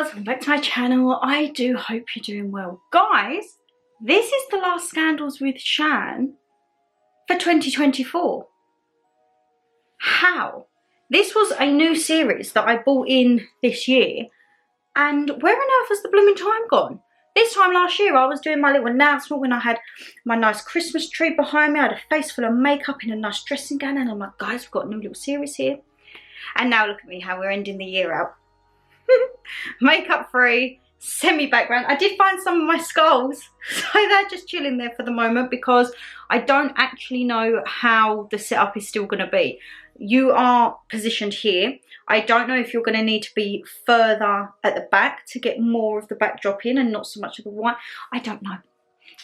girls, welcome back to my channel. I do hope you're doing well. Guys, this is the last Scandals with Shan for 2024. How? This was a new series that I bought in this year, and where on earth has the blooming time gone? This time last year I was doing my little announcement when I had my nice Christmas tree behind me. I had a face full of makeup in a nice dressing gown, and I'm like, guys, we've got a new little series here. And now look at me, how we're ending the year out. Makeup free, semi background. I did find some of my skulls, so they're just chilling there for the moment because I don't actually know how the setup is still going to be. You are positioned here. I don't know if you're going to need to be further at the back to get more of the backdrop in and not so much of the white. I don't know.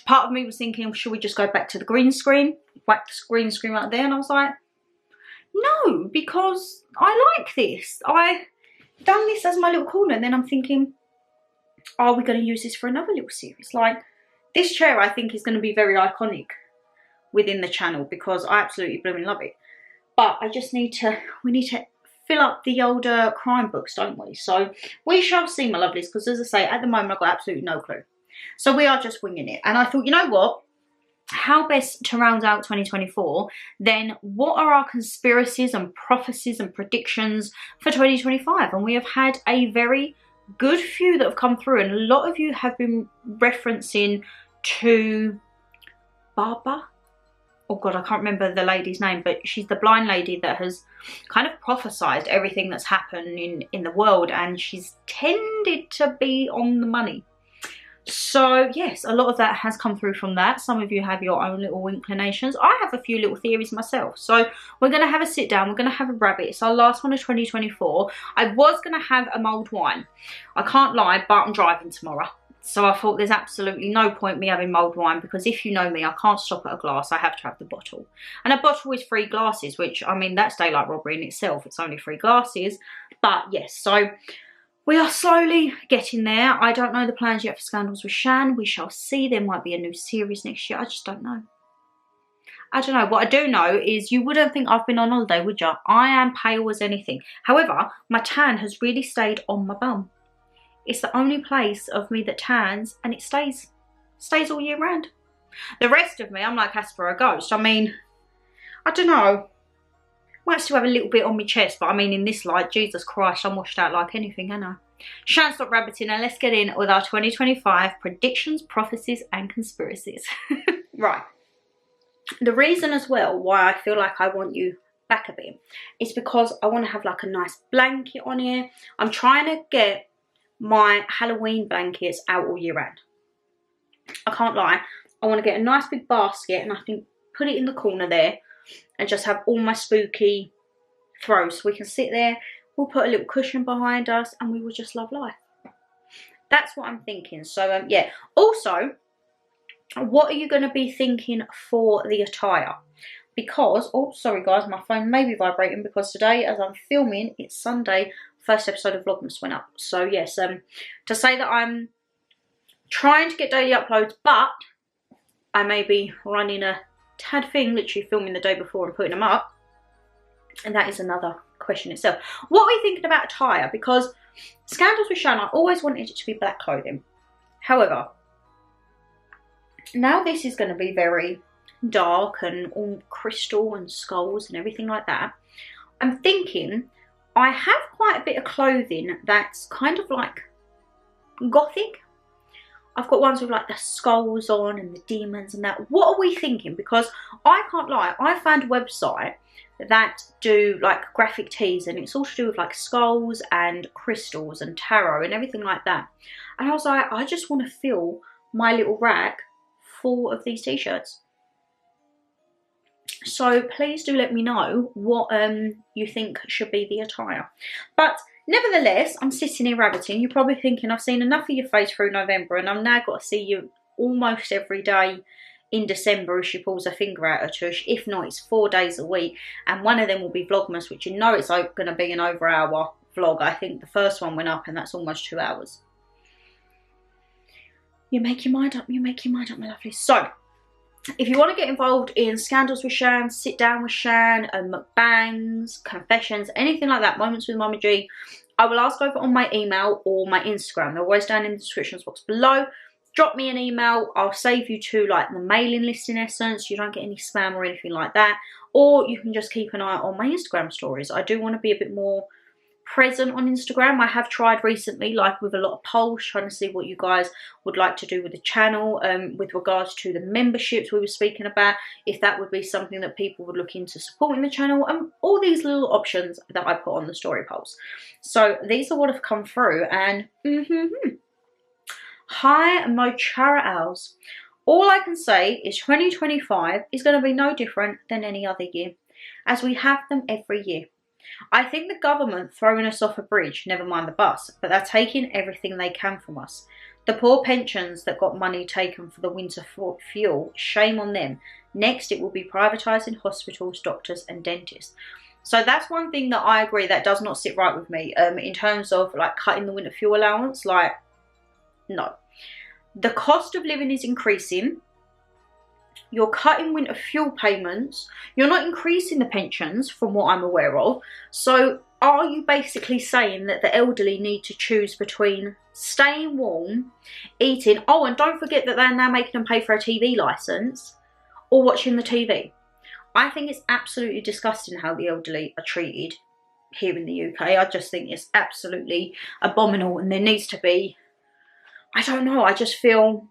Part of me was thinking, should we just go back to the green screen, whack the green screen right there? And I was like, no, because I like this. I've done this as my little corner, and then I'm thinking, are we going to use this for another little series? Like, this chair I think is going to be very iconic within the channel because I absolutely blooming love it. But I just need to, we need to fill up the older crime books, don't we? So we shall see, my lovelies, because as I say, at the moment I've got absolutely no clue. So we are just winging it. And I thought, you know what? How best to round out 2024, then what are our conspiracies and prophecies and predictions for 2025? And we have had a very good few that have come through, and a lot of you have been referencing to Barbara. Oh God, I can't remember the lady's name, but she's the blind lady that has kind of prophesied everything that's happened in the world, and she's tended to be on the money. So yes, a lot of that has come through from that. Some of you have your own little inclinations. I have a few little theories myself. So we're going to have a sit down. We're going to have a rabbit. It's our last one of 2024. I was going to have a mulled wine. I can't lie, but I'm driving tomorrow. So I thought there's absolutely no point me having mulled wine, because if you know me, I can't stop at a glass. I have to have the bottle. And a bottle is 3 glasses, which, I mean, that's daylight robbery in itself. It's only 3 glasses. But yes, so we are slowly getting there. I don't know the plans yet for Scandals with Shan. We shall see. There might be a new series next year. I just don't know. I don't know. What I do know is you wouldn't think I've been on holiday, would you? I am pale as anything. However, my tan has really stayed on my bum. It's the only place of me that tans, and it stays all year round. The rest of me, I'm like Casper a ghost. I mean, I don't know. Might still have a little bit on my chest, but I mean, in this light, Jesus Christ, I'm washed out like anything, ain't I? Shan't stop rabbiting, and let's get in with our 2025 predictions, prophecies, and conspiracies. Right. The reason as well why I feel like I want you back a bit is because I want to have like a nice blanket on here. I'm trying to get my Halloween blankets out all year round. I can't lie. I want to get a nice big basket, and I can put it in the corner there and just have all my spooky throws, so we can sit there. We'll put a little cushion behind us, and we will just love life. That's what I'm thinking. So yeah. Also, what are you going to be thinking for the attire? Because, oh sorry guys, my phone may be vibrating because today, as I'm filming, it's Sunday. First episode of Vlogmas went up. So yes, to say that I'm trying to get daily uploads, but I may be running a tad thing, literally filming the day before and putting them up, and that is another question itself. What are we thinking about attire? Because Scandals with Shan, I always wanted it to be black clothing. However, now this is going to be very dark and all crystal and skulls and everything like that. I'm thinking I have quite a bit of clothing that's kind of like gothic. I've got ones with like the skulls on and the demons and that. What are we thinking? Because I can't lie, I found a website that do like graphic tees, and it's all to do with like skulls and crystals and tarot and everything like that. And I was like, I just want to fill my little rack full of these t-shirts. So please do let me know what you think should be the attire. But nevertheless, I'm sitting here rabbiting. You're probably thinking I've seen enough of your face through November, and I've now got to see you almost every day in December as she pulls her finger out her tush. If not, it's 4 days a week, and one of them will be Vlogmas, which you know it's going to be an over-hour vlog. I think the first one went up and that's almost 2 hours. You make your mind up, you make your mind up, my lovely. So if you want to get involved in Scandals with Shan, sit down with Shan, mukbangs, confessions, anything like that, moments with Mama G, I will ask over on my email or my Instagram. They're always down in the description box below. Drop me an email. I'll save you to like the mailing list in essence. You don't get any spam or anything like that. Or you can just keep an eye on my Instagram stories. I do want to be a bit more present on Instagram. I have tried recently, like with a lot of polls, trying to see what you guys would like to do with the channel, with regards to the memberships we were speaking about, if that would be something that people would look into supporting the channel, and all these little options that I put on the story polls. So these are what have come through, and hi Mochara Owls. All I can say is 2025 is going to be no different than any other year, as we have them every year. I think the government throwing us off a bridge, never mind the bus, but they're taking everything they can from us. The poor pensions that got money taken for the winter fuel, shame on them. Next, it will be privatising hospitals, doctors and dentists. So that's one thing that I agree that does not sit right with me, in terms of like cutting the winter fuel allowance. Like, no. The cost of living is increasing. You're cutting winter fuel payments. You're not increasing the pensions from what I'm aware of. So are you basically saying that the elderly need to choose between staying warm, eating, oh, and don't forget that they're now making them pay for a TV licence, or watching the TV? I think it's absolutely disgusting how the elderly are treated here in the UK. I just think it's absolutely abominable, and there needs to be, I don't know, I just feel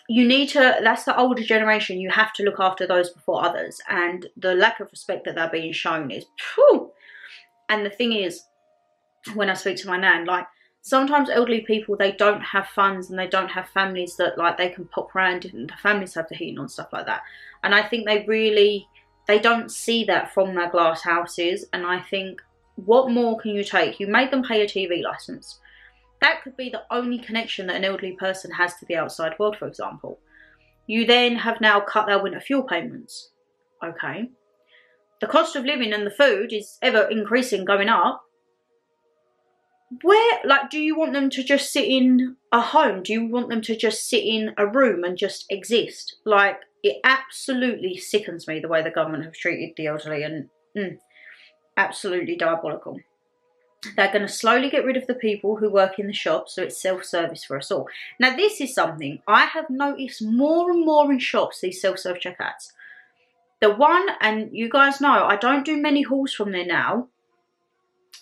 you need to, that's the older generation, you have to look after those before others, and the lack of respect that they're being shown is, phew. And the thing is, when I speak to my nan, like, sometimes elderly people, they don't have funds and they don't have families that like they can pop around, and the families have the heating on, stuff like that. And I think they don't see that from their glass houses. And I think, what more can you take? You made them pay a TV licence. That could be the only connection that an elderly person has to the outside world, for example. You then have now cut their winter fuel payments. Okay. The cost of living and the food is ever increasing, going up. Where, like, do you want them to just sit in a home? Do you want them to just sit in a room and just exist? Like, it absolutely sickens me the way the government have treated the elderly, and absolutely diabolical. They're going to slowly get rid of the people who work in the shop, so it's self-service for us all. Now, this is something I have noticed more and more in shops, these self-serve checkouts. The one, and you guys know, I don't do many hauls from there now.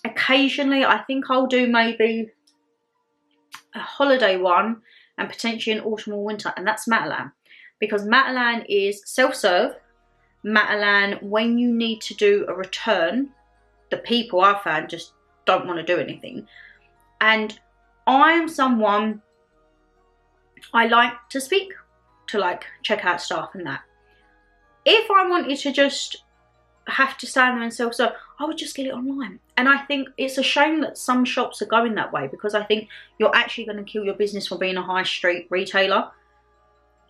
Occasionally, I think I'll do maybe a holiday one and potentially an autumn or winter, and that's Matalan. Because Matalan is self-serve. Matalan, when you need to do a return, the people I've found just don't want to do anything. And I am someone, I like to speak to like checkout staff and that. If I wanted to just have to stand there and self-serve, I would just get it online. And I think it's a shame that some shops are going that way, because I think you're actually going to kill your business from being a high street retailer.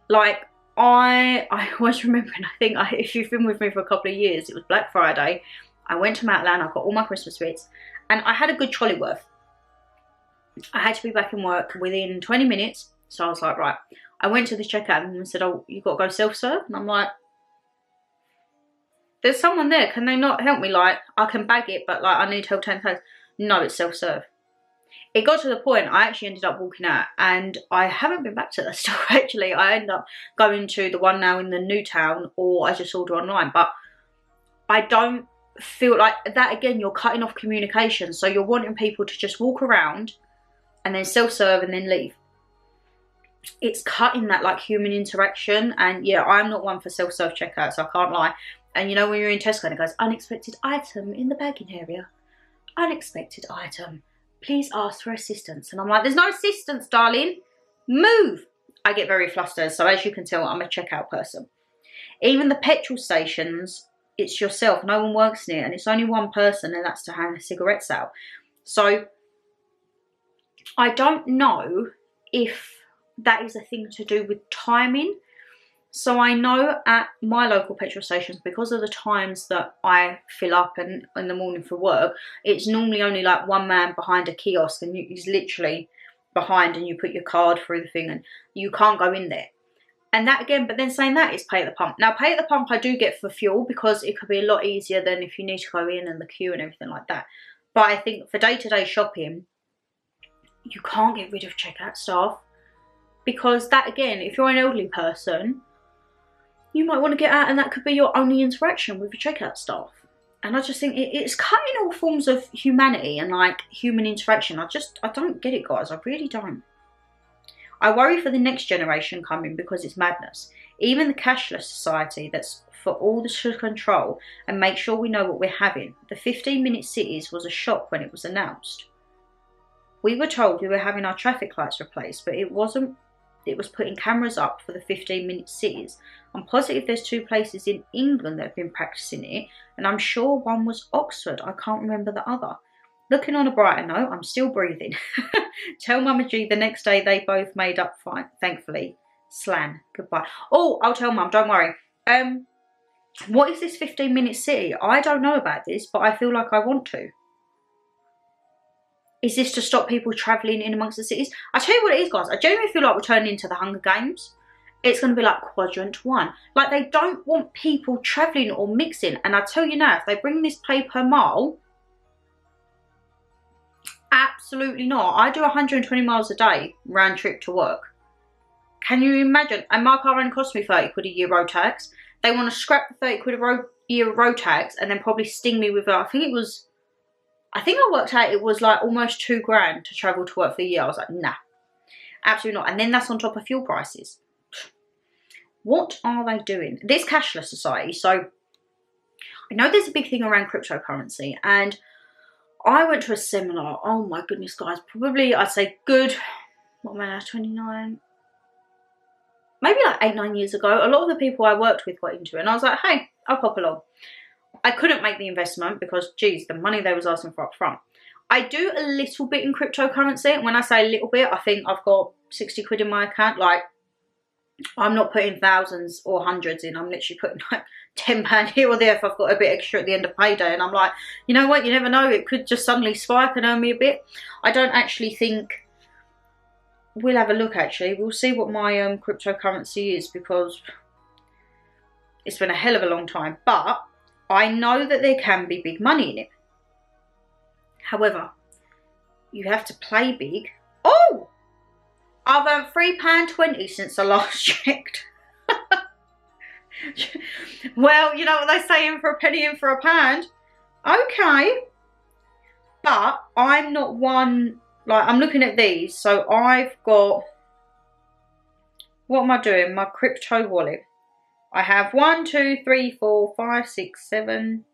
Like, I always remember, and I think if you've been with me for a couple of years, it was Black Friday. I went to Matalan, I got all my Christmas bits, and I had a good trolley worth. I had to be back in work within 20 minutes, so I was like, right. I went to the checkout and said, oh, you got to go self-serve? And I'm like, there's someone there, can they not help me? Like, I can bag it, but like, I need help 10 times. No, it's self-serve. It got to the point, I actually ended up walking out, and I haven't been back to that store actually. I ended up going to the one now in the new town, or I just order online. But I don't feel like that, again, you're cutting off communication. So you're wanting people to just walk around and then self-serve and then leave. It's cutting that like human interaction. And yeah, I'm not one for self-serve checkouts, I can't lie. And you know, when you're in Tesco and it goes, unexpected item in the bagging area, unexpected item, please ask for assistance. And I'm like, there's no assistance, darling, move. I get very flustered. So as you can tell, I'm a checkout person. Even the petrol stations, it's yourself, no one works near, and it's only one person, and that's to hand the cigarettes out. So I don't know if that is a thing to do with timing. So I know at my local petrol stations, because of the times that I fill up and in the morning for work, it's normally only like one man behind a kiosk, and he's literally behind, and you put your card through the thing and you can't go in there. And that again, but then saying that is pay at the pump. Now, pay at the pump I do get for fuel, because it could be a lot easier than if you need to go in and the queue and everything like that. But I think for day-to-day shopping, you can't get rid of checkout staff. Because that, again, if you're an elderly person, you might want to get out and that could be your only interaction with your checkout staff. And I just think it's cutting all forms of humanity and like human interaction. I don't get it, guys. I really don't. I worry for the next generation coming because it's madness. Even the cashless society that's for all this to control and make sure we know what we're having. The 15-minute cities was a shock when it was announced. We were told we were having our traffic lights replaced, but it wasn't. It was putting cameras up for the 15-minute cities. I'm positive there's 2 places in England that have been practicing it, and I'm sure one was Oxford. I can't remember the other. Looking on a brighter note, I'm still breathing. Tell Mama G the next day they both made up fine, thankfully. Slan, goodbye. Oh, I'll tell Mum, don't worry. What is this 15-minute city? I don't know about this, but I feel like I want to. Is this to stop people travelling in amongst the cities? I tell you what it is, guys. I genuinely feel like we're turning into the Hunger Games. It's going to be like quadrant 1. Like, they don't want people travelling or mixing. And I tell you now, if they bring this pay per mile, absolutely not. I do 120 miles a day round trip to work. Can you imagine? And my car only cost me 30 quid a year road tax. They want to scrap the 30 quid a year road tax and then probably sting me with, I think I worked out it was like almost £2,000 to travel to work for a year. I was like, nah, absolutely not. And then that's on top of fuel prices. What are they doing? This cashless society. So I know there's a big thing around cryptocurrency, and I went to a seminar. Oh my goodness, guys, probably I'd say good, what am I now, 29? Maybe like 8-9 years ago. A lot of the people I worked with were into it, and I was like, hey, I'll pop along. I couldn't make the investment because, geez, the money they was asking for up front. I do a little bit in cryptocurrency. And when I say a little bit, I think I've got 60 quid in my account. Like, I'm not putting thousands or hundreds in. I'm literally putting like £10 here or there if I've got a bit extra at the end of payday. And I'm like, you know what? You never know. It could just suddenly spike and earn me a bit. I don't actually think... We'll have a look, actually. We'll see what my cryptocurrency is because it's been a hell of a long time. But I know that there can be big money in it. However, you have to play big. Oh! I've earned £3.20 since I last checked. Well, you know what they say, in for a penny, in for a pound. Okay. But I'm not one, like, I'm looking at these. So I've got, what am I doing? My crypto wallet. I have 1, 2, 3, 4, 5, 6, 7.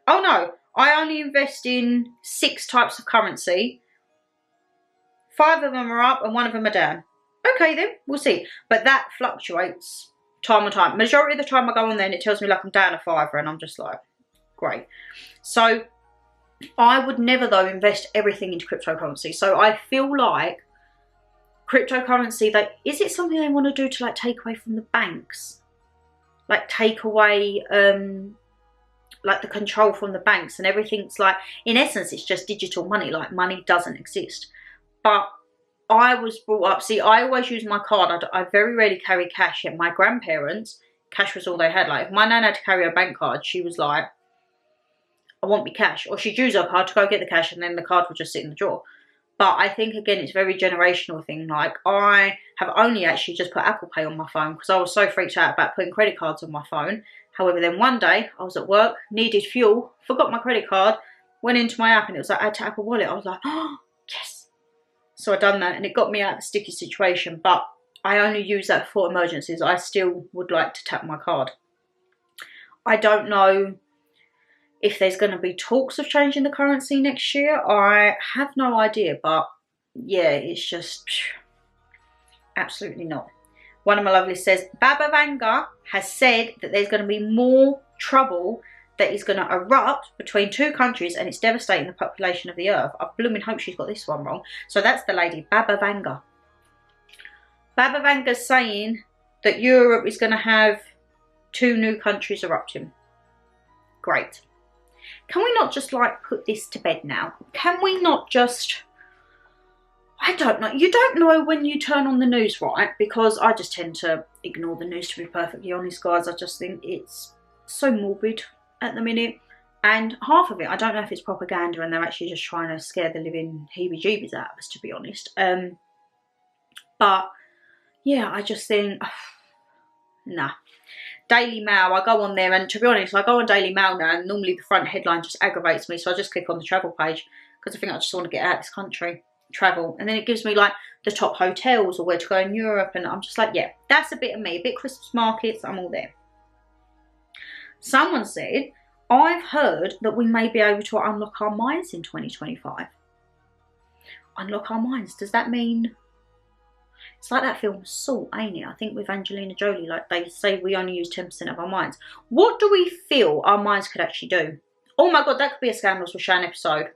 Oh no, I only invest in 6 types of currency. 5 of them are up and 1 of them are down. Okay then, we'll see. But that fluctuates time on time. Majority of the time I go on there and it tells me like I'm down a £5 and I'm just like, great. So I would never though invest everything into cryptocurrency. So I feel like cryptocurrency, like, is it something they want to do to like take away from the banks? Like take away like the control from the banks and everything's like, in essence, it's just digital money. Like money doesn't exist. But I was brought up, see, I always use my card. I very rarely carry cash. Yet my grandparents, cash was all they had. Like if my nan had to carry a bank card, she was like, I want me cash. Or she'd use her card to go get the cash and then the card would just sit in the drawer. But I think, again, it's a very generational thing. Like, I have only actually just put Apple Pay on my phone because I was so freaked out about putting credit cards on my phone. However, then one day, I was at work, needed fuel, forgot my credit card, went into my app and it was like, add to Apple Wallet. I was like, oh, yes. So I done that and it got me out of the sticky situation. But I only use that for emergencies. I still would like to tap my card. I don't know if there's going to be talks of changing the currency next year. I have no idea, but yeah, it's just absolutely not. One of my lovelies says, Baba Vanga has said that there's going to be more trouble that is going to erupt between 2 countries and it's devastating the population of the earth. I blooming hope she's got this one wrong. So that's the lady, Baba Vanga. Baba Vanga's saying that Europe is going to have 2 new countries erupting. Great. Can we not just like put this to bed now? Can we not just, I don't know. You don't know when you turn on the news, right? Because I just tend to ignore the news, to be perfectly honest, guys. I just think it's so morbid at the minute. And half of it, I don't know if it's propaganda and they're actually just trying to scare the living heebie-jeebies out of us, to be honest. But yeah, I just think, nah. Daily Mail, I go on there, and to be honest, I go on Daily Mail now, and normally the front headline just aggravates me, so I just click on the travel page, because I think I just want to get out of this country, travel. And then it gives me like the top hotels or where to go in Europe, and I'm just like, yeah, that's a bit of me. A bit Christmas markets, I'm all there. Someone said, I've heard that we may be able to unlock our minds in 2025. Unlock our minds, does that mean... It's like that film Salt, ain't it? I think with Angelina Jolie, like they say we only use 10% of our minds. What do we feel our minds could actually do? Oh my God, that could be a Scandals with Shan episode.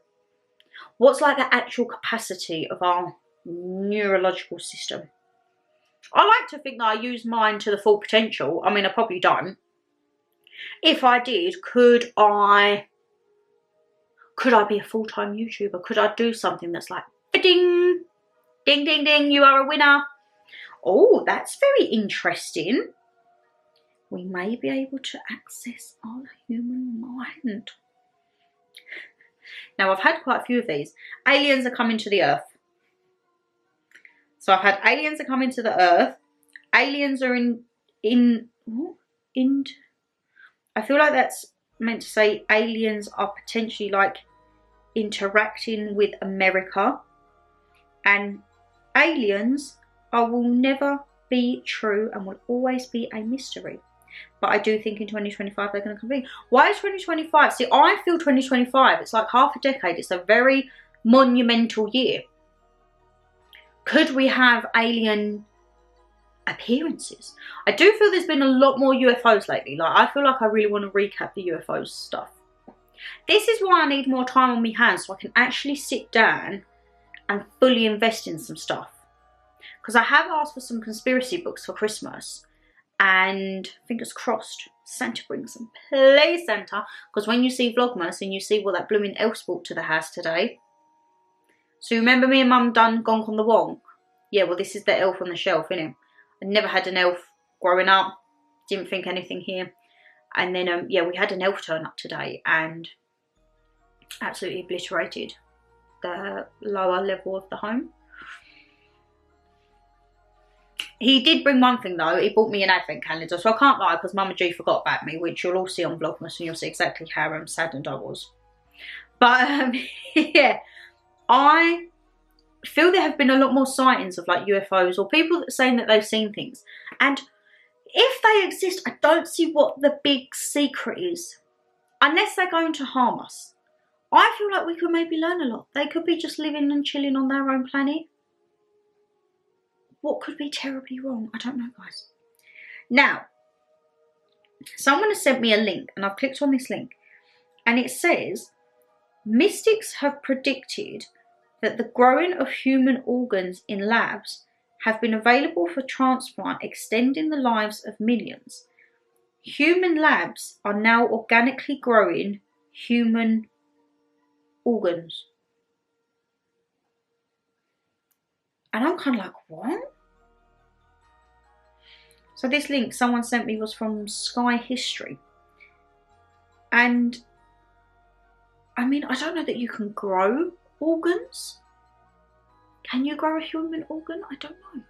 What's like the actual capacity of our neurological system? I like to think that I use mine to the full potential. I mean, I probably don't. If I did, could I be a full-time YouTuber? Could I do something that's like, ding, ding, ding, ding, you are a winner? Oh, that's very interesting. We may be able to access our human mind. Now, I've had quite a few of these. Aliens are coming to the Earth. So I've had aliens are coming to the Earth. Aliens are I feel like that's meant to say aliens are potentially like interacting with America. And aliens will never be true and will always be a mystery. But I do think in 2025 they're going to come in. Why is 2025? See, I feel 2025, it's like half a decade. It's a very monumental year. Could we have alien appearances? I do feel there's been a lot more UFOs lately. Like, I feel like I really want to recap the UFO stuff. This is why I need more time on my hands so I can actually sit down and fully invest in some stuff. Because I have asked for some conspiracy books for Christmas. And fingers crossed, Santa brings them. Please, Santa. Because when you see Vlogmas and you see what that blooming elf brought to the house today. So remember me and Mum done Gonk on the Wonk? Yeah, well, this is the elf on the shelf, innit? I never had an elf growing up. Didn't think anything here. And then, yeah, we had an elf turn up today and absolutely obliterated the lower level of the home. He did bring one thing though. He bought me an advent calendar, so I can't lie because Mama G forgot about me, which you'll all see on Vlogmas and you'll see exactly how saddened I was. But yeah, I feel there have been a lot more sightings of like UFOs or people that are saying that they've seen things. And if they exist, I don't see what the big secret is, unless they're going to harm us. I feel like we could maybe learn a lot. They could be just living and chilling on their own planet. What could be terribly wrong? I don't know, guys. Now, someone has sent me a link and I've clicked on this link and it says, mystics have predicted that the growing of human organs in labs have been available for transplant, extending the lives of millions. Human labs are now organically growing human organs. And I'm kind of like, what? So this link someone sent me was from Sky History. And, I mean, I don't know that you can grow organs. Can you grow a human organ? I don't know.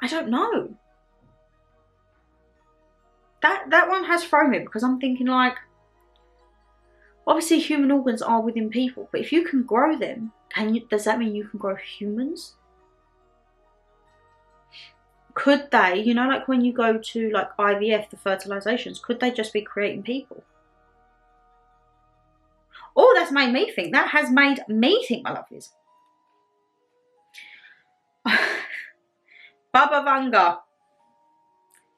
I don't know. That one has thrown me because I'm thinking like, obviously human organs are within people, but if you can grow them, does that mean you can grow humans? Could they, you know, like when you go to like IVF, the fertilizations, could they just be creating people? Oh, that's made me think. That has made me think, my lovelies. Baba Vanga.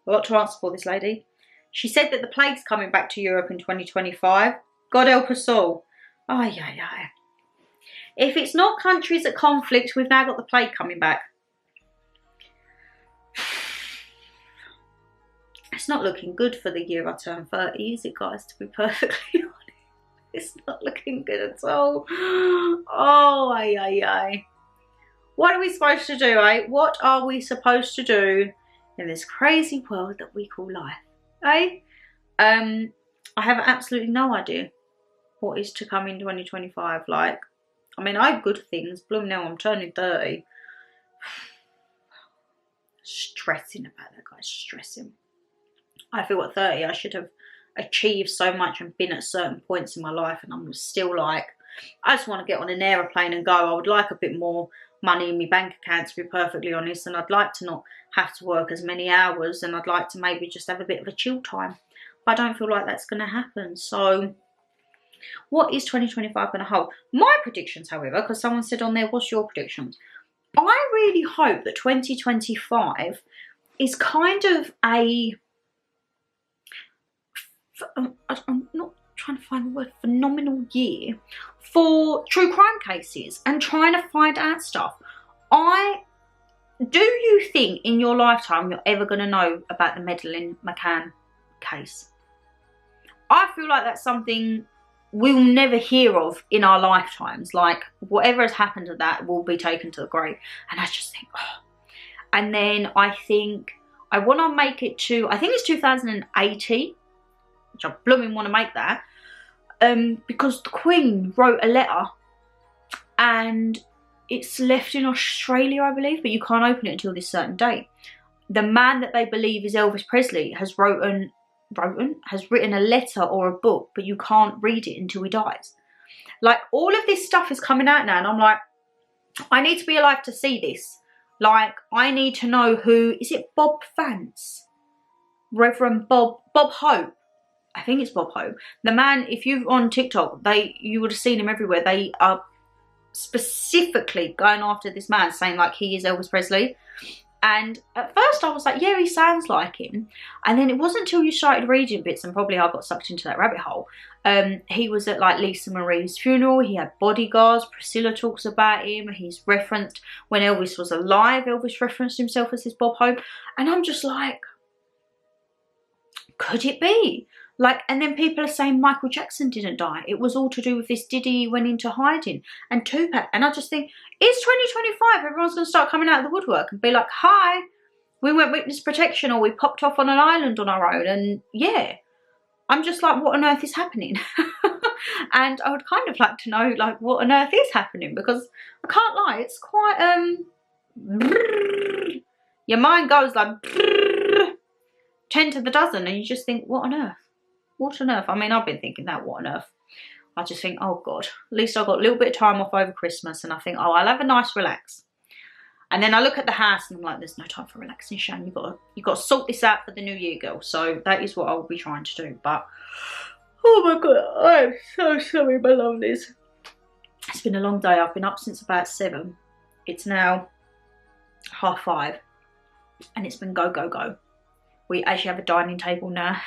A lot to answer for, this lady. She said that the plague's coming back to Europe in 2025. God help us all. Oh, yeah. If it's not countries at conflict, we've now got the plague coming back. It's not looking good for the year I turn 30, is it, guys, to be perfectly honest? It's not looking good at all. Oh, ay. What are we supposed to do, eh? What are we supposed to do in this crazy world that we call life, eh? I have absolutely no idea what is to come in 2025. Like, I mean, I have good things. Bloom, now I'm turning 30. Stressing about that, guys. Stressing. I feel at 30 I should have achieved so much and been at certain points in my life, and I'm still like, I just want to get on an aeroplane and go. I would like a bit more money in my bank account, to be perfectly honest, and I'd like to not have to work as many hours, and I'd like to maybe just have a bit of a chill time. But I don't feel like that's going to happen. So what is 2025 going to hold? My predictions, however, because someone said on there, what's your predictions? I really hope that 2025 is kind of a, I'm not trying to find the word, phenomenal year for true crime cases and trying to find out stuff. Do you think in your lifetime you're ever going to know about the Madeleine McCann case? I feel like that's something we'll never hear of in our lifetimes. Like, whatever has happened to that will be taken to the grave. And I just think, oh. And then I think I want to make it to, I think it's 2080, which I blooming want to make that, because the Queen wrote a letter and it's left in Australia, I believe, but you can't open it until this certain date. The man that they believe is Elvis Presley has written a letter or a book, but you can't read it until he dies. Like, all of this stuff is coming out now, and I'm like, I need to be alive to see this. Like, I need to know who, is it Bob Vance? Reverend Bob Hope. I think it's Bob Hope. The man, if you're on TikTok, you would have seen him everywhere. They are specifically going after this man, saying like he is Elvis Presley. And at first I was like, yeah, he sounds like him. And then it wasn't until you started reading bits, and probably I got sucked into that rabbit hole. He was at like Lisa Marie's funeral. He had bodyguards. Priscilla talks about him. He's referenced, when Elvis was alive, Elvis referenced himself as this Bob Hope. And I'm just like, could it be? Like, and then people are saying Michael Jackson didn't die. It was all to do with this Diddy went into hiding, and Tupac. And I just think, it's 2025. Everyone's going to start coming out of the woodwork and be like, hi, we went witness protection, or we popped off on an island on our own. And yeah, I'm just like, what on earth is happening? And I would kind of like to know, like, what on earth is happening, because I can't lie, it's quite, your mind goes like 10 to the dozen, and you just think, what on earth? What on earth? I mean, I've been thinking that, what on earth? I just think, oh God, at least I got a little bit of time off over Christmas, and I think, oh, I'll have a nice relax. And then I look at the house and I'm like, there's no time for relaxing, Shan. You've got to sort this out for the new year, girl. So that is what I'll be trying to do. But, oh my God, I'm so sorry, my lovelies. It's been a long day. I've been up since about 7. It's now 5:30, and it's been go, go, go. We actually have a dining table now.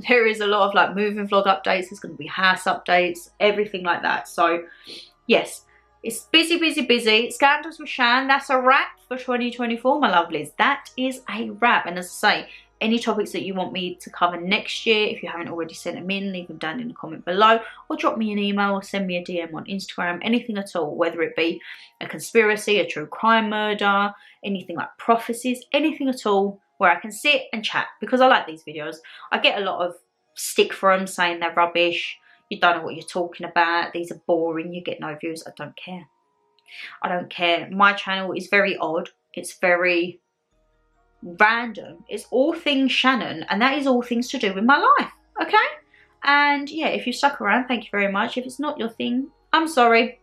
There is a lot of like moving vlog updates. There's going to be house updates, everything like that. So yes, it's busy, busy, busy. Scandals with Shan, that's a wrap for 2024, my lovelies. That is a wrap. And as I say, any topics that you want me to cover next year, if you haven't already sent them in, leave them down in the comment below, or drop me an email, or send me a DM on Instagram, anything at all, whether it be a conspiracy, a true crime murder, anything like prophecies, anything at all, where I can sit and chat, because I like these videos. I get a lot of stick for them, saying they're rubbish, you don't know what you're talking about, these are boring, you get no views. I don't care. I don't care. My channel is very odd. It's very random. It's all things Shannon, and that is all things to do with my life, okay? And yeah, if you stuck around, thank you very much. If it's not your thing, I'm sorry.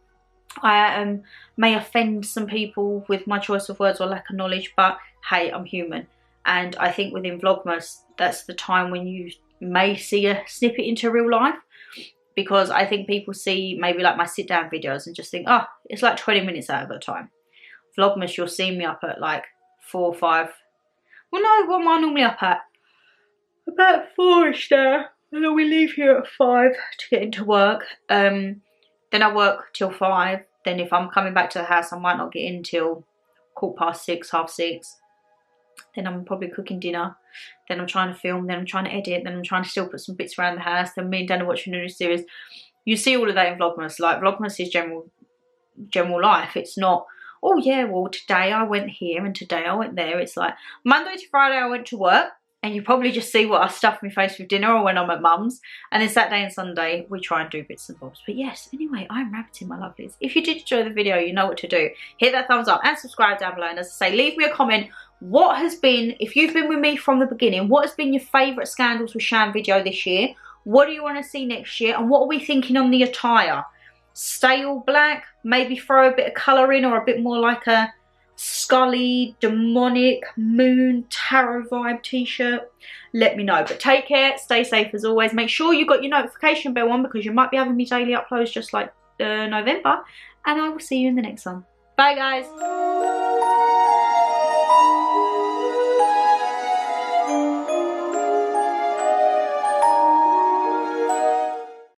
I may offend some people with my choice of words or lack of knowledge, but hey, I'm human. And I think within Vlogmas, that's the time when you may see a snippet into real life, because I think people see maybe like my sit down videos and just think, oh, it's like 20 minutes out of the time. Vlogmas, you'll see me up at like 4 or 5. Well, no, what am I normally up at? About 4ish there. And then we leave here at 5 to get into work. Then I work till 5. Then if I'm coming back to the house, I might not get in till 6:15, 6:30. Then I'm probably cooking dinner. Then I'm trying to film. Then I'm trying to edit. Then I'm trying to still put some bits around the house. Then me and Dan are watching a new series. You see all of that in Vlogmas. Like, Vlogmas is general life. It's not, oh yeah, well today I went here and today I went there. It's like Monday to Friday I went to work. and you probably just see what I stuff my face with dinner or when I'm at mum's. And then Saturday and Sunday, we try and do bits and bobs. But yes, anyway, I'm rabbiting, my lovelies. If you did enjoy the video, you know what to do. Hit that thumbs up and subscribe down below. And as I say, leave me a comment. What has been, if you've been with me from the beginning, what has been your favourite Scandals with Shan video this year? What do you want to see next year? And what are we thinking on the attire? Stay all black, maybe throw a bit of colour in, or a bit more like a scully, demonic, moon, tarot vibe t-shirt. Let me know. But take care, stay safe as always. Make sure you got your notification bell on, because you might be having me daily uploads just like November. And I will see you in the next one. Bye guys.